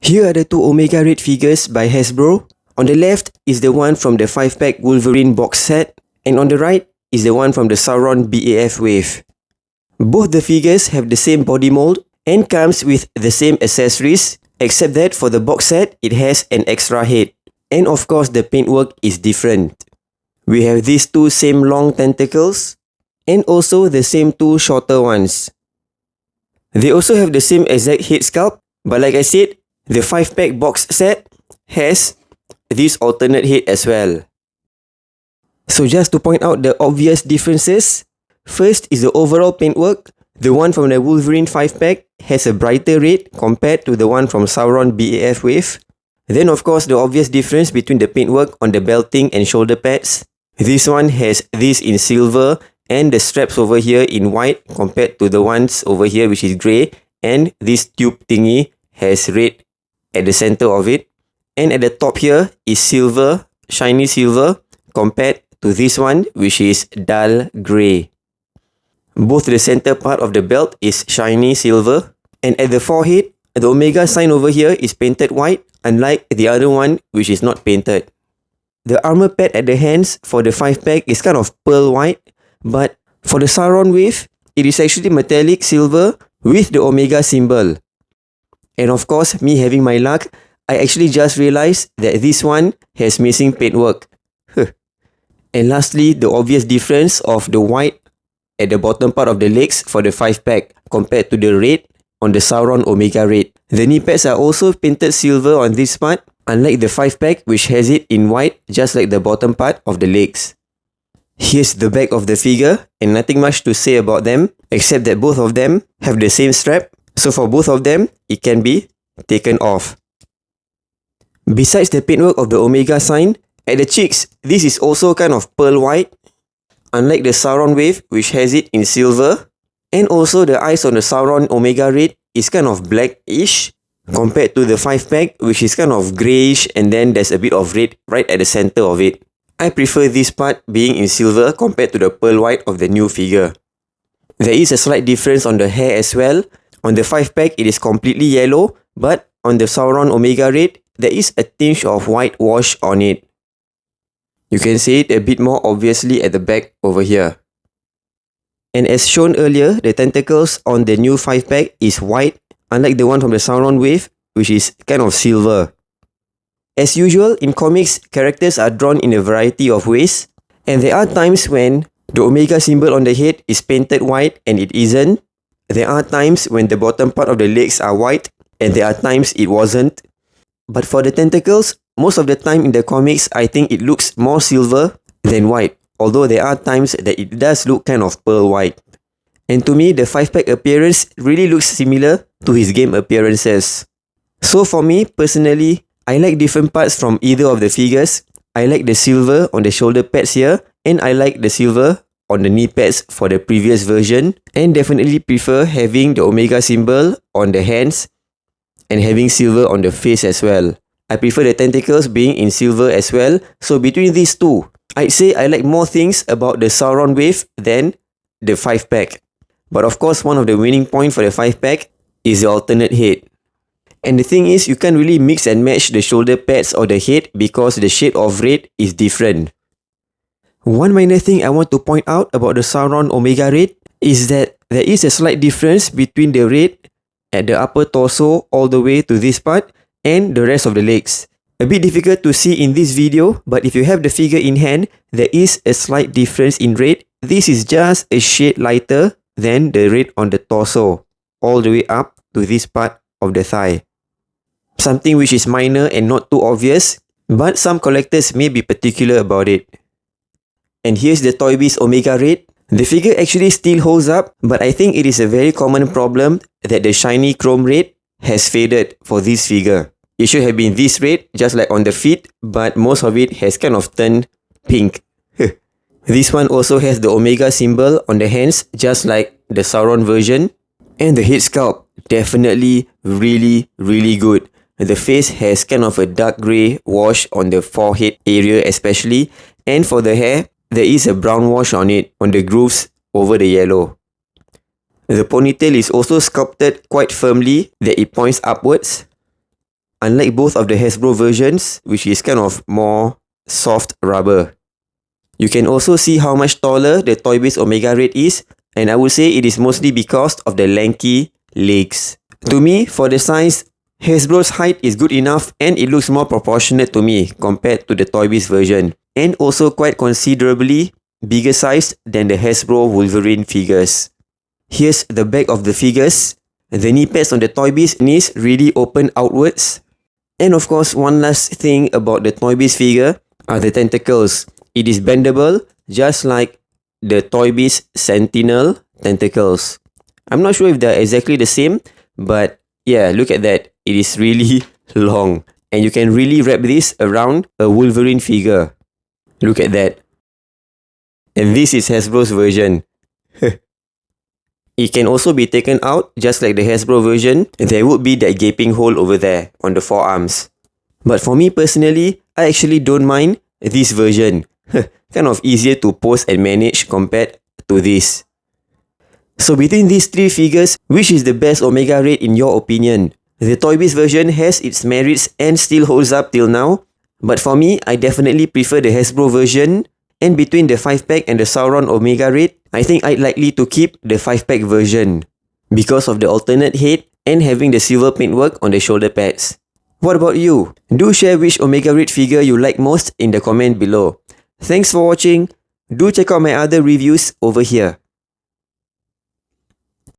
Here are the two Omega Red figures by Hasbro. On the left is the one from the 5-pack Wolverine Box Set, and on the right is the one from the Sauron BAF Wave. Both the figures have the same body mold and comes with the same accessories, except that for the box set it has an extra head. And of course the paintwork is different. We have these two same long tentacles and also the same two shorter ones. They also have the same exact head sculpt, but like I said, the 5-pack box set has this alternate head as well. So just to point out the obvious differences, first is the overall paintwork. The one from the Wolverine 5-pack has a brighter red compared to the one from Sauron BAF Wave. Then of course the obvious difference between the paintwork on the belting and shoulder pads. This one has this in silver and the straps over here in white compared to the ones over here which is grey, and this tube thingy has red at the center of it, and at the top here is silver, shiny silver compared to this one which is dull grey. Both the center part of the belt is shiny silver, and at the forehead, the Omega sign over here is painted white, unlike the other one which is not painted. The armor pad at the hands for the 5-pack is kind of pearl white, but for the Sauron Wave, it is actually metallic silver with the Omega symbol. And of course, me having my luck, I actually just realized that this one has missing paintwork. And lastly, the obvious difference of the white at the bottom part of the legs for the 5-pack compared to the red on the Sauron Omega Red. The knee pads are also painted silver on this part, unlike the 5-pack which has it in white just like the bottom part of the legs. Here's the back of the figure, and nothing much to say about them except that both of them have the same strap. So for both of them, it can be taken off. Besides the paintwork of the Omega sign, at the cheeks, this is also kind of pearl white, unlike the Sauron Wave which has it in silver. And also the eyes on the Sauron Omega Red is kind of blackish compared to the 5-pack which is kind of greyish, and then there's a bit of red right at the center of it. I prefer this part being in silver compared to the pearl white of the new figure. There is a slight difference on the hair as well. On the 5-pack, it is completely yellow, but on the Sauron Omega Red, there is a tinge of white wash on it. You can see it a bit more obviously at the back over here. And as shown earlier, the tentacles on the new 5-pack is white, unlike the one from the Sauron Wave, which is kind of silver. As usual, in comics, characters are drawn in a variety of ways, and there are times when the Omega symbol on the head is painted white and it isn't. There are times when the bottom part of the legs are white, and there are times it wasn't. But for the tentacles, most of the time in the comics, I think it looks more silver than white, although there are times that it does look kind of pearl white. And to me, the 5-pack appearance really looks similar to his game appearances. So for me, personally, I like different parts from either of the figures. I like the silver on the shoulder pads here, and I like the silver on the knee pads for the previous version, and definitely prefer having the Omega symbol on the hands and having silver on the face as well. I prefer the tentacles being in silver as well, so between these two, I'd say I like more things about the Sauron Wave than the 5-pack. But of course, one of the winning points for the 5-pack is the alternate head. And the thing is, you can't really mix and match the shoulder pads or the head because the shade of red is different. One minor thing I want to point out about the Sauron Omega Red is that there is a slight difference between the red at the upper torso all the way to this part and the rest of the legs. A bit difficult to see in this video, but if you have the figure in hand, there is a slight difference in red. This is just a shade lighter than the red on the torso, all the way up to this part of the thigh. Something which is minor and not too obvious, but some collectors may be particular about it. And here's the Toybiz Omega Red. The figure actually still holds up, but I think it is a very common problem that the shiny chrome red has faded for this figure. It should have been this red, just like on the feet, but most of it has kind of turned pink. This one also has the Omega symbol on the hands, just like the Sauron version. And the head sculpt, definitely really good. The face has kind of a dark grey wash on the forehead area especially, and for the hair, there is a brown wash on it, on the grooves over the yellow. The ponytail is also sculpted quite firmly that it points upwards. unlike both of the Hasbro versions, which is kind of more soft rubber. You can also see how much taller the Toybiz Omega Red is, and I would say it is mostly because of the lanky legs. To me, for the size, Hasbro's height is good enough and it looks more proportionate to me compared to the Toybiz version, and also quite considerably bigger size than the Hasbro Wolverine figures. Here's the back of the figures. The knee pads on the Toybiz knees really open outwards. And of course, one last thing about the Toybiz figure are the tentacles. It is bendable, just like the Toybiz Sentinel tentacles. I'm not sure if they're exactly the same, but yeah, look at that. It is really long. And you can really wrap this around a Wolverine figure. Look at that. And this is Hasbro's version. It can also be taken out, just like the Hasbro version. There would be that gaping hole over there on the forearms. But for me personally, I actually don't mind this version. Kind of easier to pose and manage compared to this. So between these three figures, which is the best Omega Red in your opinion? The Toybiz version has its merits and still holds up till now. But for me, I definitely prefer the Hasbro version. And between the 5-pack and the Sauron Omega Red, I think I'd likely to keep the 5-pack version because of the alternate head and having the silver paintwork on the shoulder pads. What about you? Do share which Omega Red figure you like most in the comment below. Thanks for watching. Do check out my other reviews over here.